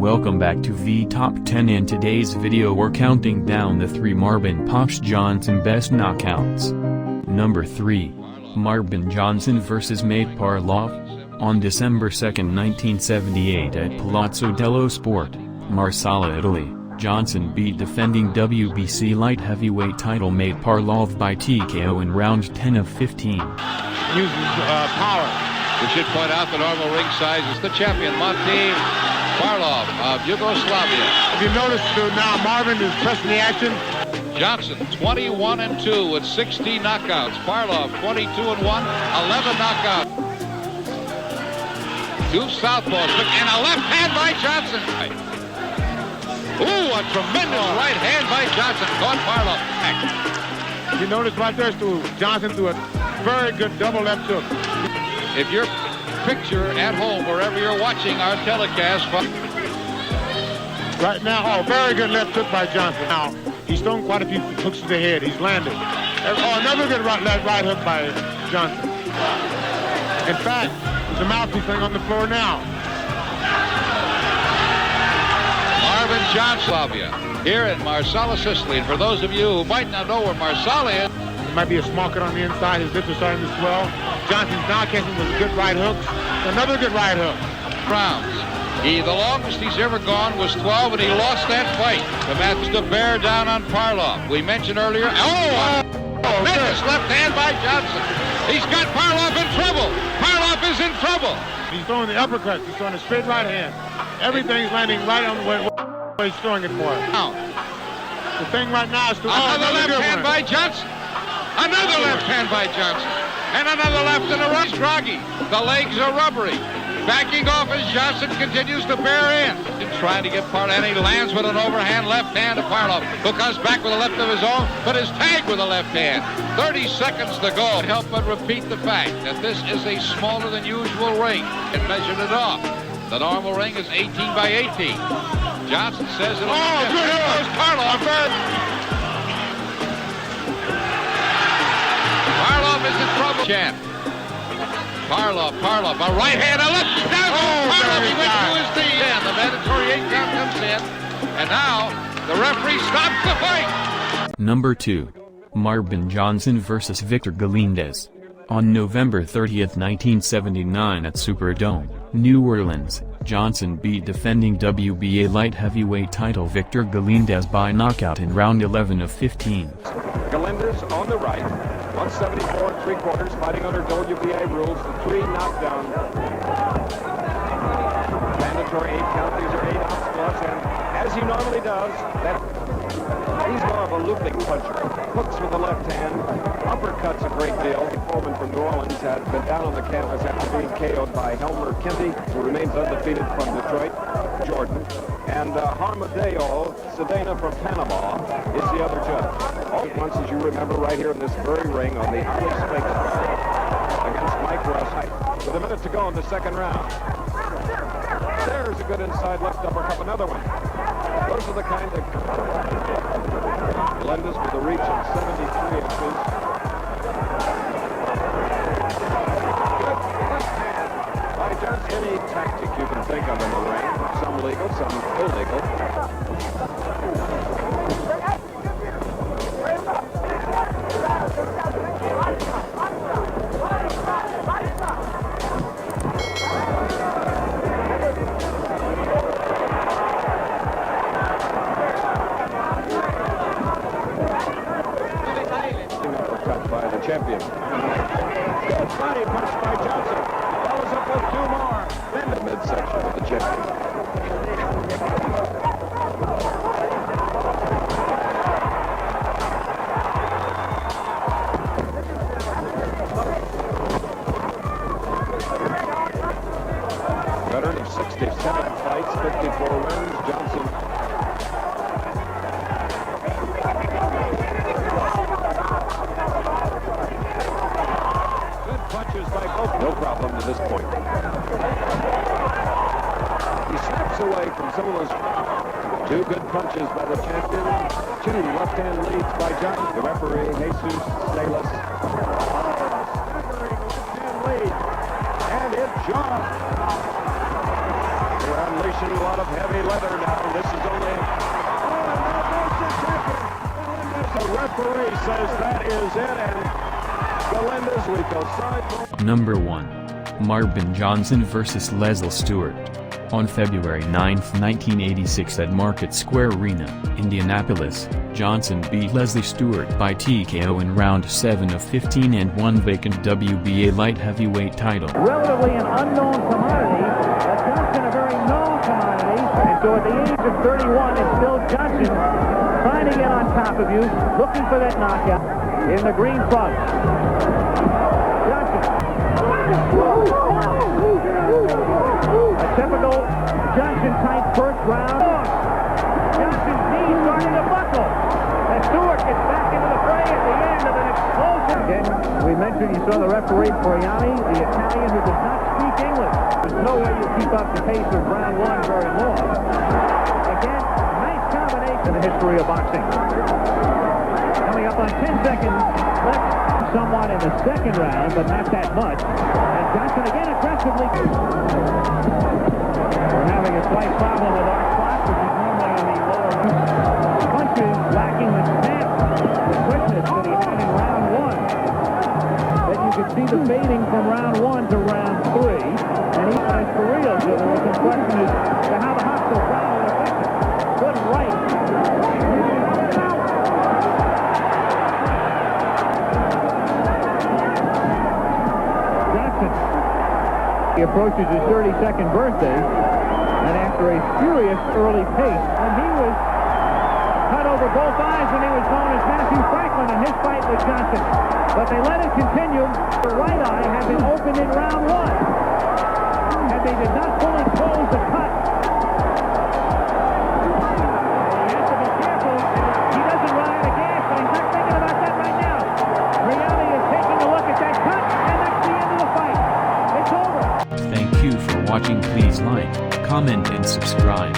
Welcome back to V Top 10. In today's video we're counting down the 3 Marvin "Pops" Johnson best knockouts. Number 3. Marvin Johnson vs. Mate Parlo. On December 2, 1978 at Palazzo dello Sport, Marsala, Italy, Johnson beat defending WBC light heavyweight title mate Parlo by TKO in round 10 of 15. Uses power. We should point out the normal ring size is the champion, Martin Parlo of Yugoslavia. If you notice now, Marvin is pressing the action. Johnson 21-2 with 60 knockouts. Parlo 22-1, 11 knockouts. 2 southpaws and a left hand by Johnson. Ooh, a tremendous right hand by Johnson. Caught Parlo. You notice right there, Stu, Johnson threw a very good double left hook. If your picture at home, wherever you're watching our telecast from right now, very good left hook by Johnson. Now, he's thrown quite a few hooks to the head. He's landed. Another good right hook by Johnson. In fact, the mouthpiece thing on the floor now. Marvin Johnson here in Marsala, Sicily. And for those of you who might not know where Marsala is, there might be a small cut on the inside. His lips are starting to swell. Johnson's now catching with a good right hook. Another good right hook. Rounds. The longest he's ever gone was 12, and he lost that fight. The match to bear down on Parlo. We mentioned earlier. Tremendous left hand by Johnson. He's got Parlo in trouble. Parlo is in trouble. He's throwing the uppercuts. He's throwing a straight right hand. Everything's landing right on where he's throwing it for. Now, the thing right now is to another left hand by Johnson. Another left hand by Johnson. And another left and a right. He's groggy. The legs are rubbery. Backing off as Johnson continues to bear in. Trying to get Parlo, and he lands with an overhand left hand to Parlo, who comes back with a left of his own, but is tagged with a left hand. 30 seconds to go. Help but repeat the fact that this is a smaller than usual ring, and measured it off. The normal ring is 18 by 18. Johnson says it'll be good. There's Parlo. Parlo is in trouble. Champ. Parlo, a right hand, a left down. Parlo, he went to his knee. And the mandatory 8 count comes in. And now the referee stops the fight. Number 2. Marvin Johnson vs. Victor Galindez. On November 30, 1979 at Superdome, New Orleans, Johnson beat defending WBA light heavyweight title Victor Galindez by knockout in round 11 of 15. Galindez on the right, 174 3/4, fighting under WBA rules, the 3 knockdown. Mandatory 8 count, these are 8 ounce plus, and as he normally does, he's more of a looping puncher. Hooks with the left hand, uppercuts a great deal. Coleman from New Orleans had been down on the canvas after being KO'd by Helmer Kinsey, who remains undefeated from Detroit, Jordan. And Harmadeo Sedena from Panama is the other judge. All at once, as you remember, right here in this very ring on the Ali Spake against Mike Russ. With a minute to go in the second round. There's a good inside left uppercut, another one. Those are the kind of Galindez with a reach of 73 inches. By just any tactic you can think of in the ring, some legal, some illegal. By the champion. Good body punch by Johnson. Follows up with 2 more. Then the midsection of the champion. Veteran of 67 fights, 54 wins. Johnson. No problem to this point. He snaps away from some of those 2 good punches by the champion. 2 left-hand leads by Johnson. The referee, Jesus Salas. Left-hand lead. And it's John. We're unleashing pushing a lot of heavy leather now. This is only... The referee says that is it, and Galindez, we go side. Number 1. Marvin Johnson vs. Leslie Stewart. On February 9, 1986 at Market Square Arena, Indianapolis, Johnson beat Leslie Stewart by TKO in round 7 of 15 and won vacant WBA light heavyweight title. Relatively an unknown commodity, but Johnson a very known commodity, and so at the age of 31 it's still Johnson trying to get on top of you, looking for that knockout in the green front. Johnson. A typical Johnson-type first round. Johnson's knee starting to buckle. And Stewart gets back into the fray at the end of an explosion. Again, we mentioned you saw the referee Priani, the Italian who does not speak English. There's no way you keep up the pace of round 1 very long. Again, nice combination in the history of boxing. Coming up on 10 seconds left, somewhat in the second round, but not that much. And Johnson again aggressively. We're having a slight problem with our clock, which is normally in the lower punches, lacking the snap, the quickness that he had in round 1. But you could see the fading from round 1 to round 3, and he was for real, so there was some question as to how the hostile foul would affect him. Good right. Johnson. He approaches his 32nd birthday, and after a furious early pace, and he was cut over both eyes when he was known as Matthew Franklin in his fight with Johnson. But they let it continue. The right eye had been opened in round 1, and they did not fully close the cut. And he has to be careful. He doesn't run out of gas, but he's not thinking about that right now. Priani is taking a look at that cut, and that's the end of the fight. It's over. Thank you for watching. Please like, comment and subscribe.